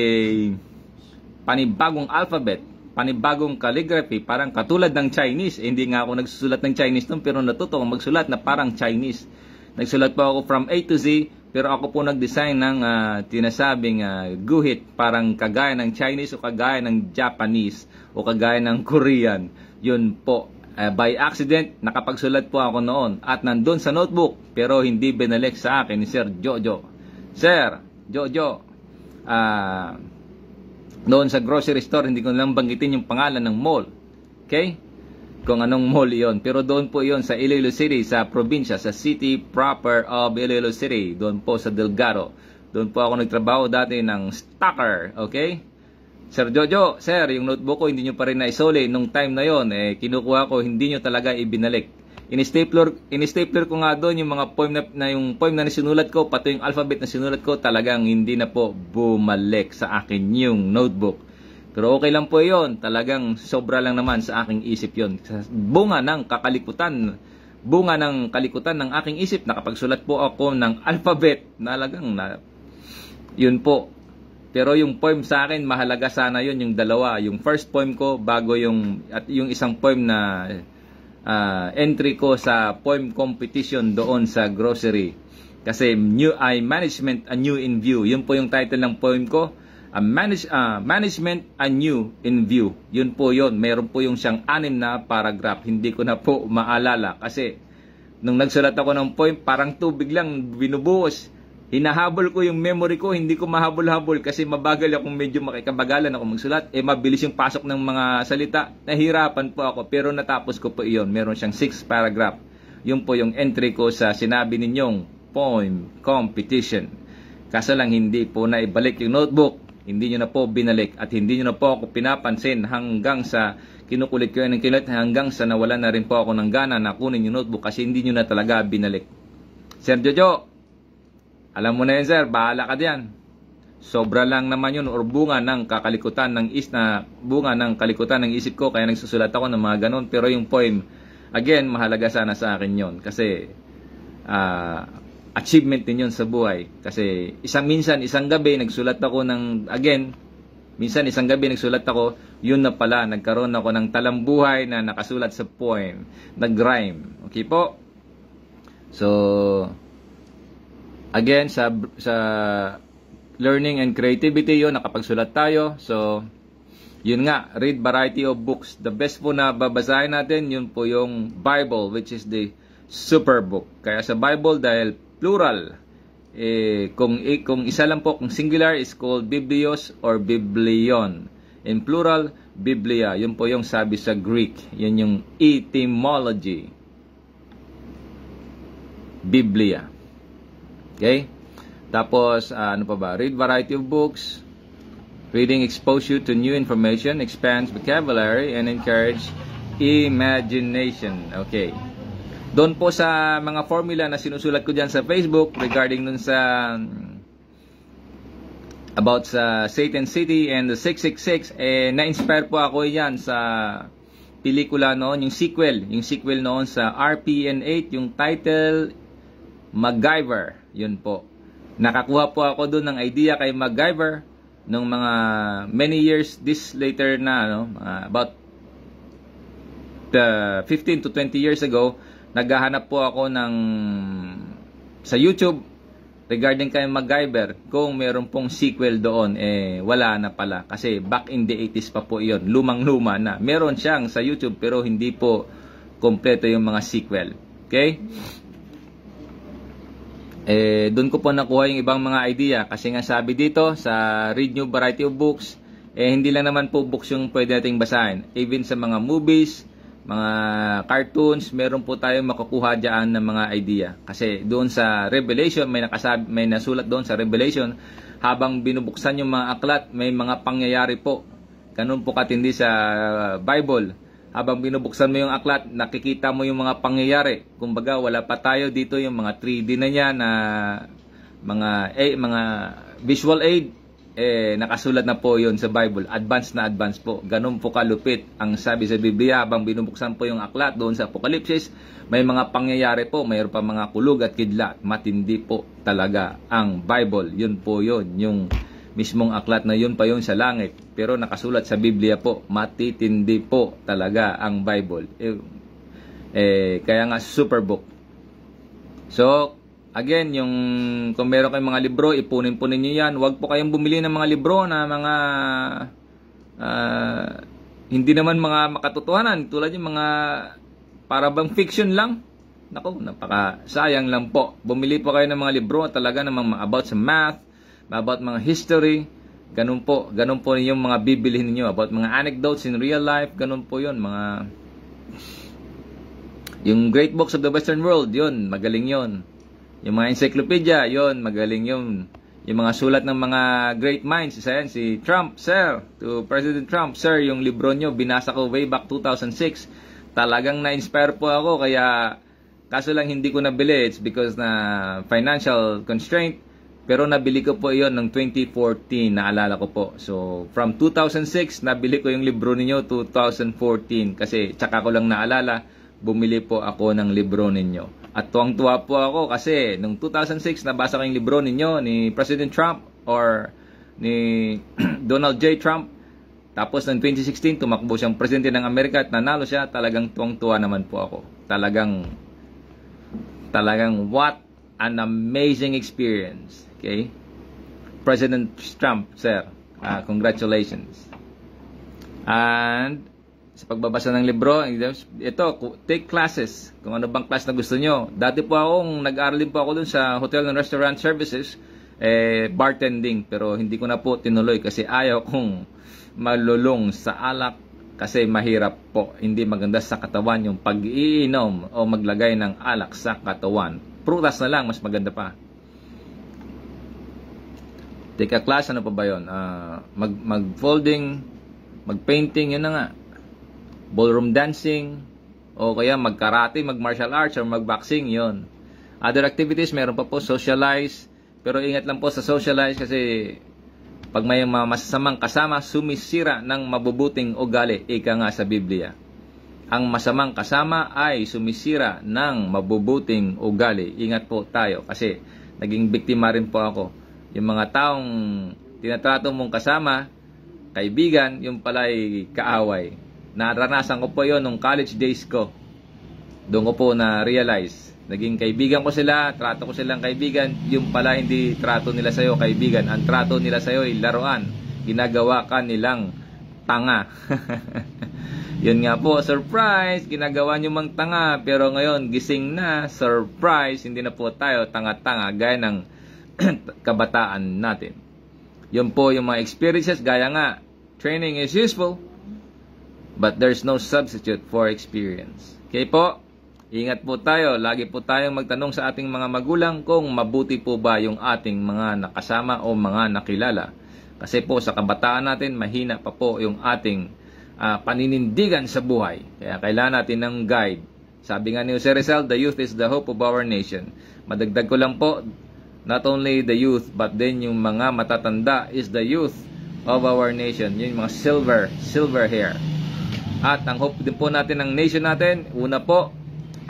panibagong alphabet, panibagong calligraphy, parang katulad ng Chinese. Hindi nga ako nagsusulat ng Chinese noon, pero natuto akong magsulat na parang Chinese. Nagsulat po ako from A to Z, pero ako po nag-design ng tinasabing guhit, parang kagaya ng Chinese o kagaya ng Japanese o kagaya ng Korean. Yun po. By accident, nakapagsulat po ako noon at nandun sa notebook pero hindi binalik sa akin ni Sir Jojo. Sir Jojo, noon sa grocery store, hindi ko lang banggitin yung pangalan ng mall. Okay? Kung anong mall iyon. Pero doon po iyon sa Iloilo City, sa probinsya, sa city proper of Iloilo City. Doon po sa Delgado. Doon po ako nagtrabaho dati ng stocker. Okay? Sir Jojo, sir, yung notebook ko hindi nyo pa rin naisuli nung time na yon, kinukuha ko, hindi nyo talaga ibinalik. in-stapler ko nga doon yung mga poem yung poem na sinulat ko, pati yung alphabet na sinulat ko, talagang hindi na po bumalik sa akin yung notebook. Pero okay lang po yon, talagang sobra lang naman sa aking isip yon. Bunga ng kalikutan ng aking isip, nakapagsulat po ako ng alphabet, talagang yun po. Pero yung poem sa akin, mahalaga sana yun, yung dalawa. Yung first poem ko, bago yung isang poem na entry ko sa poem competition doon sa grocery. Kasi management anew in view. Yun po yung title ng poem ko. Management anew in view. Yun po yun. Meron po yung siyang 6 na paragraph. Hindi ko na po maalala. Kasi nung nagsulat ako ng poem, parang tubig lang binubuhos. Hinahabol ko yung memory ko, hindi ko mahabol-habol kasi mabagal ako, medyo makikabagalan ako magsulat. Mabilis yung pasok ng mga salita. Nahirapan po ako, pero natapos ko po iyon. Meron siyang 6 paragraph. Yun po yung entry ko sa sinabi ninyong poem competition. Kaso lang hindi po na ibalik yung notebook. Hindi nyo na po binalik at hindi nyo na po ako pinapansin hanggang sa kinukulit ko yan ng kinulit, hanggang sa nawala na rin po ako ng gana na kunin yung notebook kasi hindi nyo na talaga binalik. Sir Jojo, alam mo na yun, sir, bahala ka diyan. Sobra lang naman yun, or bunga ng kalikutan ng isip ko, kaya nagsusulat ako ng mga ganon. Pero yung poem, again, mahalaga sana sa akin yun. Kasi, achievement din yun sa buhay. Kasi, isang gabi, nagsulat ako yun na pala, nagkaroon ako ng talambuhay na nakasulat sa poem, nag-rhyme. Okay po? So, again, sa learning and creativity yun, nakapagsulat tayo. So, yun nga, read variety of books. The best po na babasahin natin, yun po yung Bible, which is the super book. Kaya sa Bible, dahil plural, kung isa lang po, kung singular is called Biblios or Biblion. In plural, Biblia. Yun po yung sabi sa Greek. Yun yung etymology. Biblia. Okay? Tapos, ano pa ba? Read variety of books. Reading expose you to new information, expands vocabulary, and encourage imagination. Okay. Doon po sa mga formula na sinusulat ko dyan sa Facebook regarding dun sa about sa Satan City and the 666, na-inspire po ako yan sa pelikula noon, yung sequel noon sa RPN8, yung title MacGyver. Yun po. Nakakuha po ako doon ng idea kay MacGyver nung mga many years this later na, about 15 to 20 years ago. Naghahanap po ako sa YouTube regarding kay MacGyver kung meron pong sequel doon. Wala na pala kasi back in the 80s pa po iyon, lumang-luma na. Meron siyang sa YouTube pero hindi po kompleto yung mga sequel. Okay? Doon ko po nakuha yung ibang mga idea kasi nga sabi dito sa read new variety of books, hindi lang naman po books yung pwede nating basahin. Even sa mga movies, mga cartoons, meron po tayong makukuha dyan ng mga idea. Kasi doon sa Revelation, may nasulat doon sa Revelation, habang binubuksan yung mga aklat, may mga pangyayari po. Ganun po katindi sa Bible. Habang binubuksan mo yung aklat, nakikita mo yung mga pangyayari. Kumbaga, wala pa tayo dito yung mga 3D na niya na mga visual aid. Nakasulat na po yun sa Bible. Advance po. Ganun po kalupit ang sabi sa Biblia. Habang binubuksan po yung aklat doon sa Apocalypse, may mga pangyayari po. Mayroon pa mga kulog at kidlat. Matindi po talaga ang Bible. Yun po yun. Yung mismong aklat na yun pa yun sa langit. Pero nakasulat sa Biblia po, matitindi po talaga ang Bible. Kaya nga super book. So, again, kung meron kayong mga libro, ipunin po ninyo yan. Huwag po kayong bumili ng mga libro na mga hindi naman mga makatotohanan. Tulad yung mga para bang fiction lang. Naku, napaka-sayang lang po. Bumili po kayo ng mga libro talaga namang about sa math, about mga history, ganun po yung mga bibilihin niyo, about mga anecdotes in real life, ganun po yun, yung great books of the Western world, yun, magaling yun. Yung mga encyclopedia, yun, magaling yun. Yung mga sulat ng mga great minds, isa yan, si Trump, sir, to President Trump, sir, yung libro nyo, binasa ko way back 2006, talagang na-inspire po ako, kaya kaso lang hindi ko nabili. It's because na financial constraint. Pero nabili ko po iyon ng 2014, naalala ko po. So, from 2006, nabili ko yung libro ninyo 2014. Kasi, tsaka ko lang naalala, bumili po ako ng libro ninyo. At tuwang-tuwa po ako kasi, nung 2006, nabasa ko yung libro ninyo ni President Trump or ni Donald J. Trump. Tapos, ng 2016, tumakbo siyang presidente ng Amerika at nanalo siya. Talagang tuwang-tuwa naman po ako. Talagang, what an amazing experience. Okay? President Trump, sir. Congratulations. And sa pagbabasa ng libro, ito, take classes. Kung ano bang class na gusto nyo. Dati po nag-aaral din po ako dun sa Hotel and Restaurant Services, bartending. Pero hindi ko na po tinuloy kasi ayaw kong malulong sa alak kasi mahirap po. Hindi maganda sa katawan yung pag-iinom o maglagay ng alak sa katawan. Prutas na lang, mas maganda pa. Take a class, ano pa ba yun? Mag-folding, mag-painting, yun na nga. Ballroom dancing, o kaya mag-karate, mag-martial arts, or mag-boxing, yun. Other activities, meron pa po, socialize. Pero ingat lang po sa socialize kasi pag may masasamang kasama, sumisira ng mabubuting ugali, ika nga sa Biblia. Ang masamang kasama ay sumisira ng mabubuting ugali. Ingat po tayo kasi naging biktima rin po ako. Yung mga taong tinatrato mong kasama, kaibigan, yung pala'y kaaway. Naranasan ko po yon nung college days ko. Doon ko po na-realize. Naging kaibigan ko sila, trato ko silang kaibigan, yung pala hindi trato nila sa'yo kaibigan. Ang trato nila sa'yo ay laruan. Ginagawa ka nilang tanga. Yun nga po, surprise! Ginagawa nyo mang tanga, pero ngayon gising na, surprise! Hindi na po tayo tanga-tanga gaya ng kabataan natin. Yun po yung mga experiences, gaya nga, training is useful, but there's no substitute for experience. Okay po? Ingat po tayo. Lagi po tayong magtanong sa ating mga magulang kung mabuti po ba yung ating mga nakasama o mga nakilala. Kasi po sa kabataan natin, mahina pa po yung ating paninindigan sa buhay. Kaya kailangan natin ng guide. Sabi nga ni Jose Rizal, the youth is the hope of our nation. Madagdag ko lang po, not only the youth, but then yung mga matatanda is the youth of our nation. Yung mga silver hair. At ang hope din po natin ng nation natin, una po,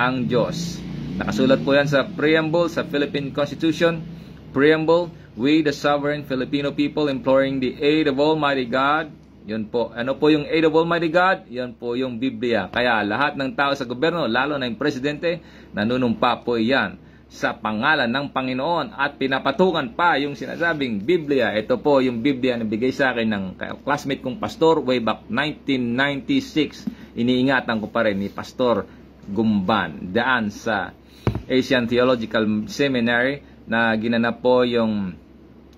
ang Diyos. Nakasulat po yan sa preamble sa Philippine Constitution. Preamble, we the sovereign Filipino people imploring the aid of Almighty God. Yun po. Ano po yung aid of Almighty God? Yun po yung Biblia. Kaya lahat ng tao sa gobyerno, lalo na yung presidente, nanunumpa po yan sa pangalan ng Panginoon at pinapatungan pa yung sinasabing Biblia. Ito po yung Biblia na bigay sa akin ng classmate kong pastor way back 1996. Iniingatan ko pa rin ni Pastor Gumban daan sa Asian Theological Seminary na ginanap po yung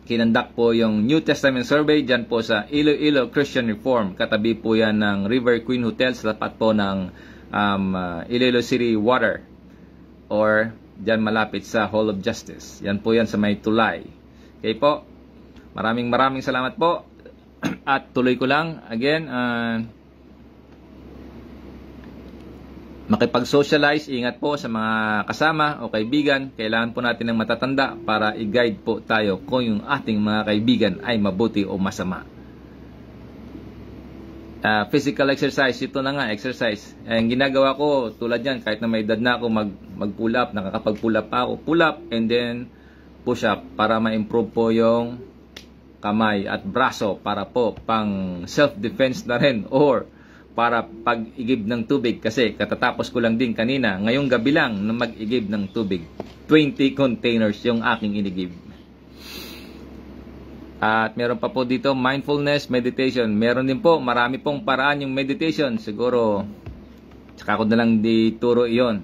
kinandak po yung New Testament Survey dyan po sa Iloilo Christian Reform. Katabi po yan ng River Queen Hotel sa tapat po ng Iloilo City Water or dyan malapit sa Hall of Justice. Yan po yan sa may Tulay. Okay po. Maraming salamat po. At tuloy ko lang again, makipag-socialize, ingat po sa mga kasama o kaibigan. Kailangan po natin ng matatanda para i-guide po tayo kung yung ating mga kaibigan ay mabuti o masama. Physical exercise, ito na nga, exercise. Ang ginagawa ko, tulad yan, kahit na may edad na ako, mag-pull up, nakakapag-pull up pa ako. Pull up and then push up para ma-improve po yung kamay at braso para po pang self-defense na rin or para pag-igib ng tubig kasi katatapos ko lang din kanina, ngayong gabi lang na mag-igib ng tubig. 20 containers yung aking inigib. At meron pa po dito, mindfulness, meditation. Meron din po, marami pong paraan yung meditation. Siguro, tsaka ko na lang dituro iyon.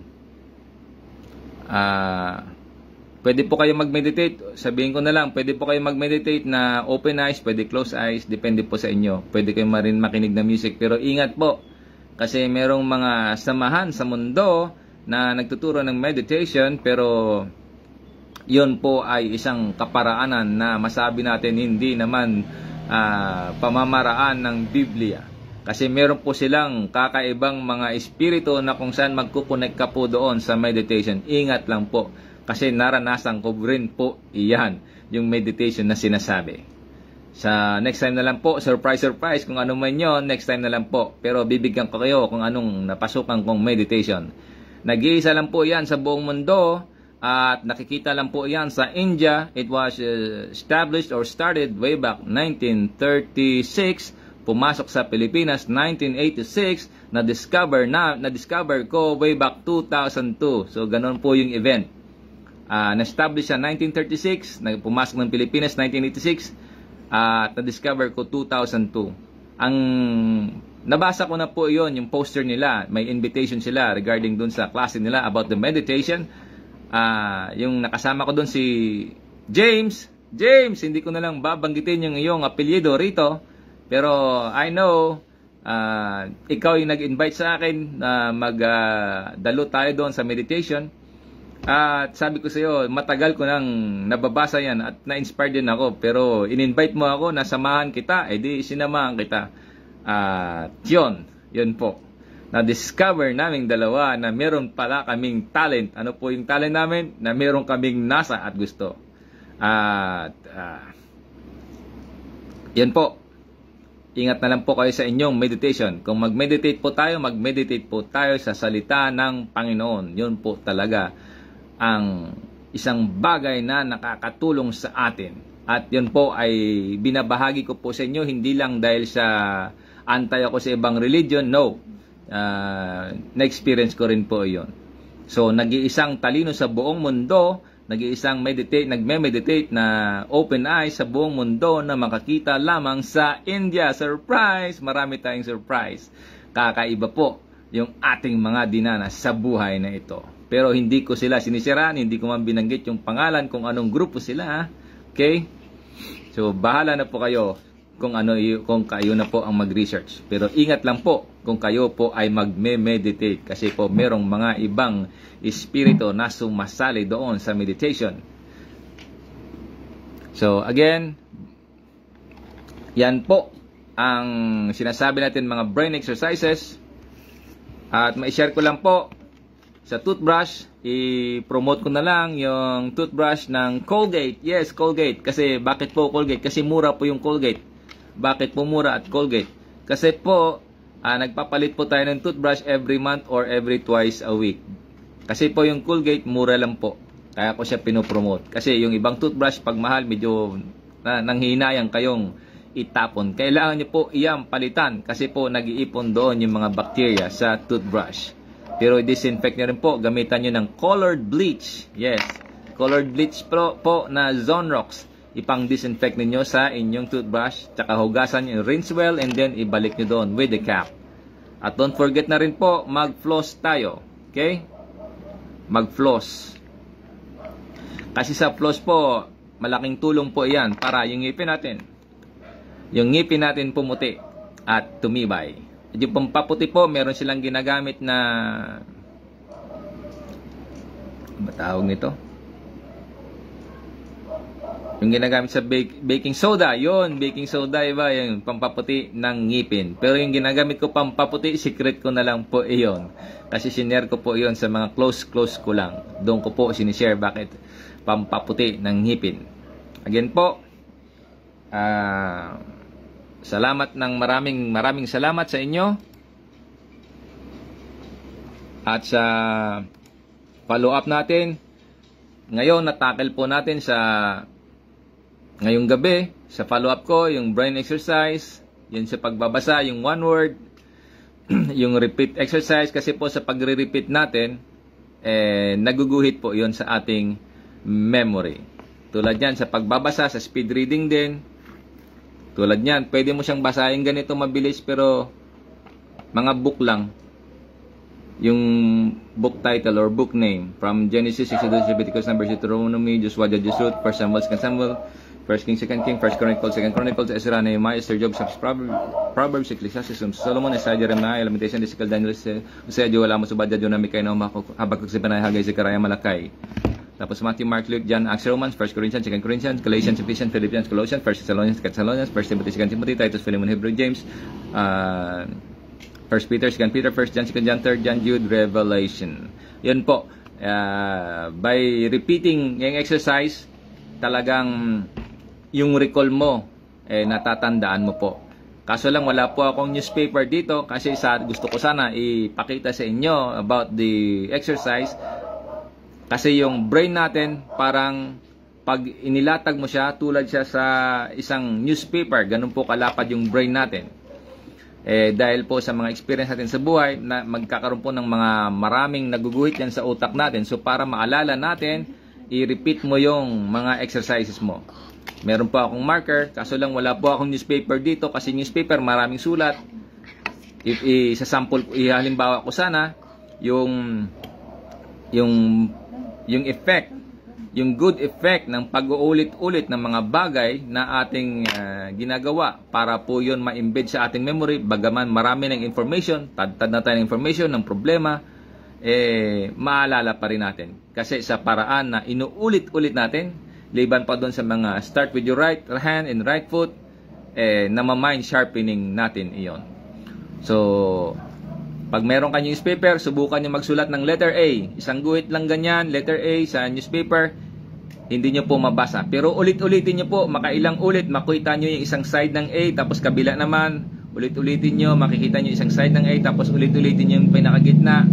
Pwede po kayo mag-meditate. Sabihin ko na lang, pwede po kayo mag-meditate na open eyes, pwede close eyes, depende po sa inyo. Pwede kayo rin makinig na music. Pero ingat po, kasi merong mga samahan sa mundo na nagtuturo ng meditation, pero yun po ay isang kaparaanan na masabi natin hindi naman pamamaraan ng Biblia. Kasi meron po silang kakaibang mga espiritu na kung saan magkukonek ka po doon sa meditation. Ingat lang po. Kasi naranasan ko rin po iyan, yung meditation na sinasabi. Sa next time na lang po, surprise kung ano man yun, next time na lang po. Pero bibigyan ko kayo kung anong napasukan kong meditation. Nag-iisa lang po yan sa buong mundo at nakikita lang po yan sa India. It was established or started way back 1936. Pumasok sa Pilipinas 1986. Na-discover ko way back 2002. So ganun po yung event. Na-establish siya 1936, pumasok ng Pilipinas 1986. At na-discover ko 2002. Ang nabasa ko na po yon, yung poster nila, may invitation sila regarding dun sa klase nila about the meditation. Yung nakasama ko dun si James, hindi ko na lang babanggitin yung iyong apelyido rito, pero I know ikaw yung nag-invite sa akin na magdalo tayo doon sa meditation. At sabi ko sa iyo, matagal ko nang nababasa yan at na-inspired din ako. Pero in-invite mo ako na samahan kita, edi sinamahan kita. At yun po. Na-discover naming dalawa na meron pala kaming talent. Ano po yung talent namin? Na meron kaming nasa at gusto. At yan po. Ingat na lang po kayo sa inyong meditation. Kung mag-meditate po tayo sa salita ng Panginoon. Yun po talaga ang isang bagay na nakakatulong sa atin. At yun po ay binabahagi ko po sa inyo, hindi lang dahil sa antay ako sa ibang religion, no. Na-experience ko rin po yun. So, nag-iisang talino sa buong mundo, nag-iisang nagme-meditate na open eyes sa buong mundo na makakita lamang sa India. Surprise! Marami tayong surprise. Kakaiba po yung ating mga dinanas sa buhay na ito. Pero hindi ko sila sinisiraan, hindi ko man binanggit yung pangalan kung anong grupo sila. Okay? So, bahala na po kayo kung kayo na po ang mag-research. Pero ingat lang po kung kayo po ay magme-meditate. Kasi po merong mga ibang espiritu na sumasali doon sa meditation. So, again, yan po ang sinasabi natin mga brain exercises. At ma-share ko lang po sa toothbrush, i-promote ko na lang yung toothbrush ng Colgate. Yes, Colgate. Kasi, bakit po Colgate? Kasi mura po yung Colgate. Bakit po mura at Colgate? Kasi po, nagpapalit po tayo ng toothbrush every month or every twice a week. Kasi po yung Colgate, mura lang po. Kaya ko siya pinopromote. Kasi yung ibang toothbrush, pag mahal, medyo nanghinayang kayong itapon. Kailangan nyo po iyang palitan. Kasi po, nag-iipon doon yung mga bacteria sa toothbrush. Pero disinfect nyo rin po, gamitan nyo ng colored bleach. Yes, colored bleach po na Zonrox. Ipang-disinfect ninyo sa inyong toothbrush. Tsaka hugasan nyo, rinse well, and then ibalik nyo doon with the cap. At don't forget na rin po, mag-floss tayo. Okay? Mag-floss. Kasi sa floss po, malaking tulong po iyan para yung ngipin natin pumuti at tumibay. Yung pampaputi po, meron silang ginagamit na ba tawag nito? Yung ginagamit sa baking soda, yon, baking soda, iba, yung pampaputi ng ngipin. Pero yung ginagamit ko pampaputi, secret ko na lang po iyon. Kasi sinare ko po iyon sa mga close ko lang. Doon ko po sinishare bakit pampaputi ng ngipin. Again po, salamat ng maraming salamat sa inyo. At sa follow-up natin, ngayon natakil po natin ngayong gabi, sa follow-up ko, yung brain exercise, yun sa pagbabasa, yung one word, yung repeat exercise, kasi po sa pagre-repeat natin, naguguhit po yun sa ating memory. Tulad yan sa pagbabasa, sa speed reading din, tulad yan, pwede mo siyang basahin ganito mabilis, pero mga book lang. Yung book title or book name, from Genesis, Exodus, Leviticus, Numbers, Deuteronomy, Joshua, Judges, Ruth, 1 Samuel, 2 Samuel, 1 King, 2 King, 1 Chronicles, 2 Chronicles, Ezra, Nehemiah, Esther, Job, Psalms, Proverbs, Ecclesiastes, Solomon, Isaiah, Jeremiah, Lamentation, Ezekiel, Daniel, Hosea, Joel, Amos, Obadiah, Jonah, Micah, Nahum, Habakkuk, Zephaniah, Haggai, Zechariah, Malakay. Tapos Matthew, Mark, Luke, John, Acts, Romans, 1 Corinthians, 2 Corinthians, Galatians, Ephesians, Philippians, Colossians, 1 Thessalonians, 2 Thessalonians, 1 Timothy, 2 Timothy, Titus, Philemon, Hebrew, James, 1 Peter, 2 Peter, 1 John, 2 John, 3 John, Jude, Revelation. Yun po. By repeating yung exercise, talagang yung recall mo, natatandaan mo po. Kaso lang wala po akong newspaper dito kasi gusto ko sana ipakita sa inyo about the exercise. Kasi yung brain natin, parang pag inilatag mo siya, tulad siya sa isang newspaper, ganun po kalapad yung brain natin. Dahil po sa mga experience natin sa buhay, na magkakaroon po ng mga maraming naguguhit yan sa utak natin. So para maalala natin, i-repeat mo yung mga exercises mo. Meron po akong marker, kaso lang wala po akong newspaper dito kasi newspaper maraming sulat. Halimbawa ko sana yung effect, yung good effect ng pag-uulit-ulit ng mga bagay na ating ginagawa para po yun ma-embed sa ating memory. Bagaman marami ng information, tad na tayo ng information, ng problema, maalala pa rin natin. Kasi sa paraan na inuulit-ulit natin, liban pa doon sa mga start with your right hand and right foot, na-mind sharpening natin iyon. So, pag meron kang newspaper, subukan nyo magsulat ng letter A. Isang guhit lang ganyan, letter A sa newspaper, hindi nyo po mabasa. Pero ulit-ulitin nyo po, makailang ulit, makita nyo yung isang side ng A, tapos kabila naman, ulit-ulitin nyo, makikita nyo isang side ng A, tapos ulit-ulitin nyo yung pinakagitna,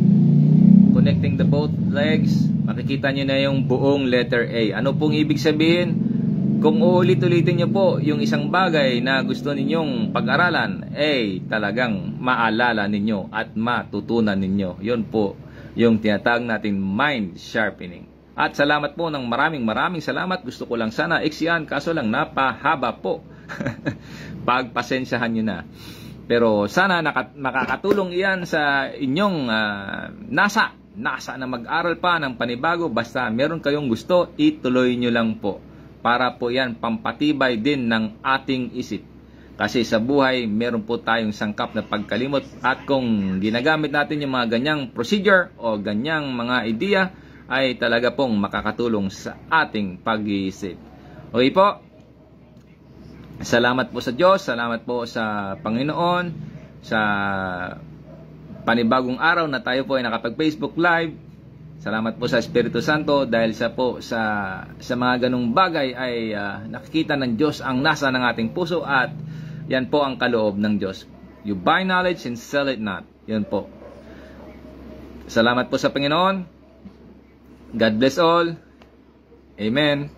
connecting the both legs, makikita nyo na yung buong letter A. Ano pong ibig sabihin? Kung ulit-ulitin nyo po yung isang bagay na gusto ninyong pag-aralan, talagang maalala ninyo at matutunan ninyo. Yun po yung tinatawag natin mind sharpening. At salamat po ng maraming salamat. Gusto ko lang sana iksiyan, kaso lang napahaba po. Pagpasensyahan nyo na. Pero sana makakatulong iyan sa inyong nasa na mag-aral pa ng panibago. Basta meron kayong gusto, ituloy nyo lang po. Para po yan pampatibay din ng ating isip. Kasi sa buhay, meron po tayong sangkap na pagkalimot. At kung ginagamit natin yung mga ganyang procedure o ganyang mga ideya, ay talaga pong makakatulong sa ating pag-iisip. Okay po? Salamat po sa Diyos, salamat po sa Panginoon, sa panibagong araw na tayo po ay nakapag-Facebook Live. Salamat po sa Espiritu Santo dahil sa mga ganung bagay ay nakikita ng Diyos ang nasa ng ating puso at yan po ang kaloob ng Diyos. You buy knowledge and sell it not. Yan po. Salamat po sa Panginoon. God bless all. Amen.